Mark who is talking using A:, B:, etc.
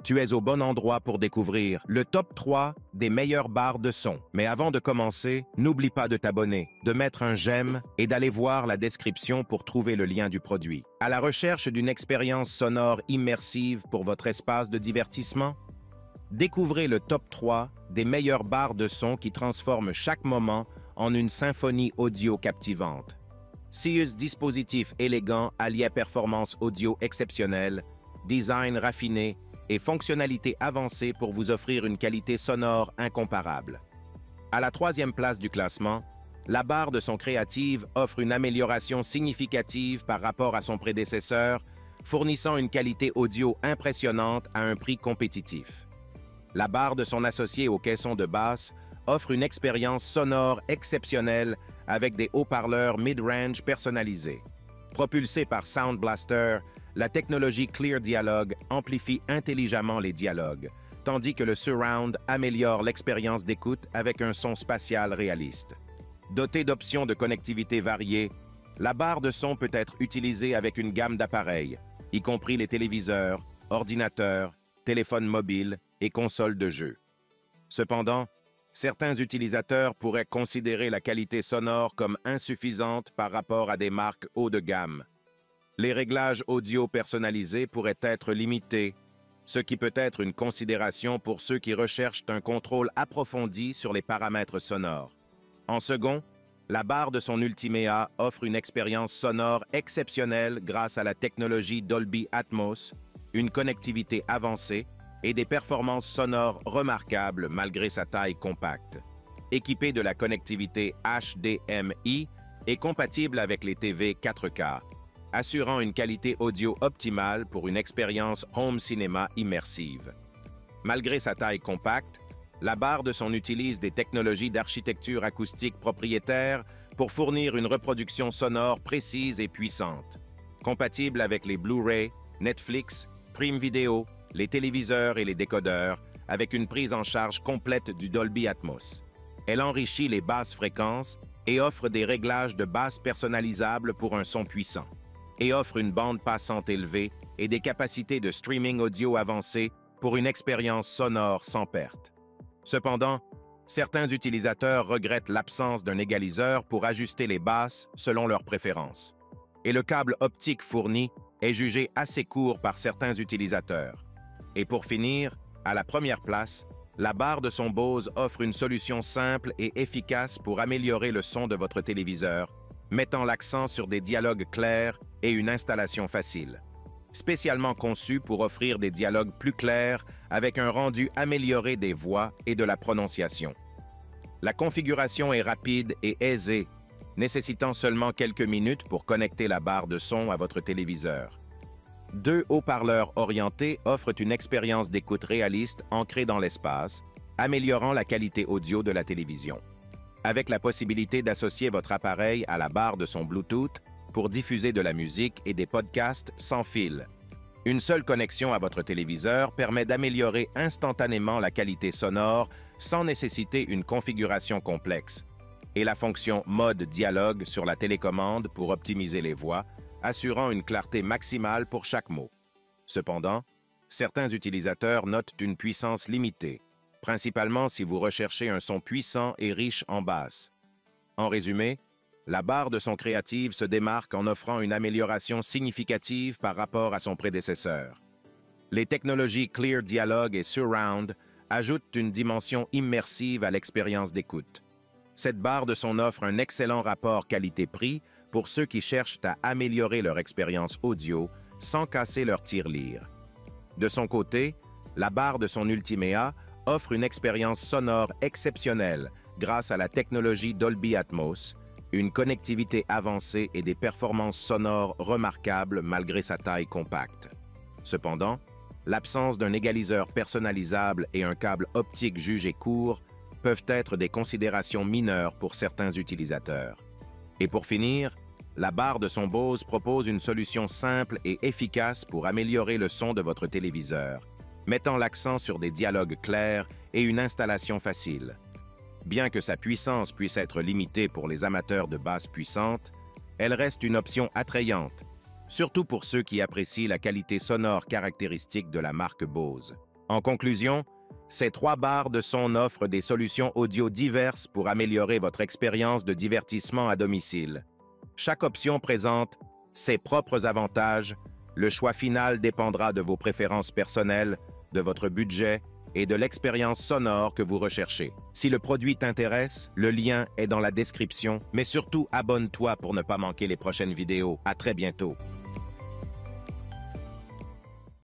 A: Tu es au bon endroit pour découvrir le top 3 des meilleures barres de son. Mais avant de commencer, n'oublie pas de t'abonner, de mettre un j'aime et d'aller voir la description pour trouver le lien du produit. À la recherche d'une expérience sonore immersive pour votre espace de divertissement? Découvrez le top 3 des meilleures barres de son qui transforment chaque moment en une symphonie audio captivante. Seus dispositif élégant alliait performance audio exceptionnelle, design raffiné et fonctionnalités avancées pour vous offrir une qualité sonore incomparable. À la 3e place du classement, la barre de son créative offre une amélioration significative par rapport à son prédécesseur, fournissant une qualité audio impressionnante à un prix compétitif. La barre de son associé au caisson de basse offre une expérience sonore exceptionnelle avec des haut-parleurs mid-range personnalisés. Propulsée par Sound Blaster, la technologie Clear Dialogue amplifie intelligemment les dialogues, tandis que le Surround améliore l'expérience d'écoute avec un son spatial réaliste. Dotée d'options de connectivité variées, la barre de son peut être utilisée avec une gamme d'appareils, y compris les téléviseurs, ordinateurs, téléphones mobiles et consoles de jeux. Cependant, certains utilisateurs pourraient considérer la qualité sonore comme insuffisante par rapport à des marques haut de gamme. Les réglages audio personnalisés pourraient être limités, ce qui peut être une considération pour ceux qui recherchent un contrôle approfondi sur les paramètres sonores. En second, la barre de son Ultimea offre une expérience sonore exceptionnelle grâce à la technologie Dolby Atmos, une connectivité avancée et des performances sonores remarquables malgré sa taille compacte. Équipée de la connectivité HDMI et compatible avec les TV 4K, assurant une qualité audio optimale pour une expérience home cinéma immersive. Malgré sa taille compacte, la barre de son utilise des technologies d'architecture acoustique propriétaires pour fournir une reproduction sonore précise et puissante. Compatible avec les Blu-ray, Netflix, Prime Video, les téléviseurs et les décodeurs, avec une prise en charge complète du Dolby Atmos. Elle enrichit les basses fréquences et offre des réglages de basse personnalisables pour un son puissant. Et offre une bande passante élevée et des capacités de streaming audio avancées pour une expérience sonore sans perte. Cependant, certains utilisateurs regrettent l'absence d'un égaliseur pour ajuster les basses selon leurs préférences. Et le câble optique fourni est jugé assez court par certains utilisateurs. Et pour finir, à la première place, la barre de son Bose offre une solution simple et efficace pour améliorer le son de votre téléviseur, mettant l'accent sur des dialogues clairs et une installation facile. Spécialement conçue pour offrir des dialogues plus clairs avec un rendu amélioré des voix et de la prononciation. La configuration est rapide et aisée, nécessitant seulement quelques minutes pour connecter la barre de son à votre téléviseur. 2 haut-parleurs orientés offrent une expérience d'écoute réaliste ancrée dans l'espace, améliorant la qualité audio de la télévision. Avec la possibilité d'associer votre appareil à la barre de son Bluetooth pour diffuser de la musique et des podcasts sans fil. Une seule connexion à votre téléviseur permet d'améliorer instantanément la qualité sonore sans nécessiter une configuration complexe. Et la fonction Mode Dialogue sur la télécommande pour optimiser les voix, assurant une clarté maximale pour chaque mot. Cependant, certains utilisateurs notent une puissance limitée, principalement si vous recherchez un son puissant et riche en basse. En résumé, la barre de son créative se démarque en offrant une amélioration significative par rapport à son prédécesseur. Les technologies Clear Dialogue et Surround ajoutent une dimension immersive à l'expérience d'écoute. Cette barre de son offre un excellent rapport qualité-prix pour ceux qui cherchent à améliorer leur expérience audio sans casser leur tirelire. De son côté, la barre de son Ultimea offre une expérience sonore exceptionnelle grâce à la technologie Dolby Atmos, une connectivité avancée et des performances sonores remarquables malgré sa taille compacte. Cependant, l'absence d'un égaliseur personnalisable et un câble optique jugé court peuvent être des considérations mineures pour certains utilisateurs. Et pour finir, la barre de son Bose propose une solution simple et efficace pour améliorer le son de votre téléviseur, mettant l'accent sur des dialogues clairs et une installation facile. Bien que sa puissance puisse être limitée pour les amateurs de basses puissantes, elle reste une option attrayante, surtout pour ceux qui apprécient la qualité sonore caractéristique de la marque Bose. En conclusion, ces 3 barres de son offrent des solutions audio diverses pour améliorer votre expérience de divertissement à domicile. Chaque option présente ses propres avantages. Le choix final dépendra de vos préférences personnelles, de votre budget et de l'expérience sonore que vous recherchez. Si le produit t'intéresse, le lien est dans la description, mais surtout abonne-toi pour ne pas manquer les prochaines vidéos. À très bientôt.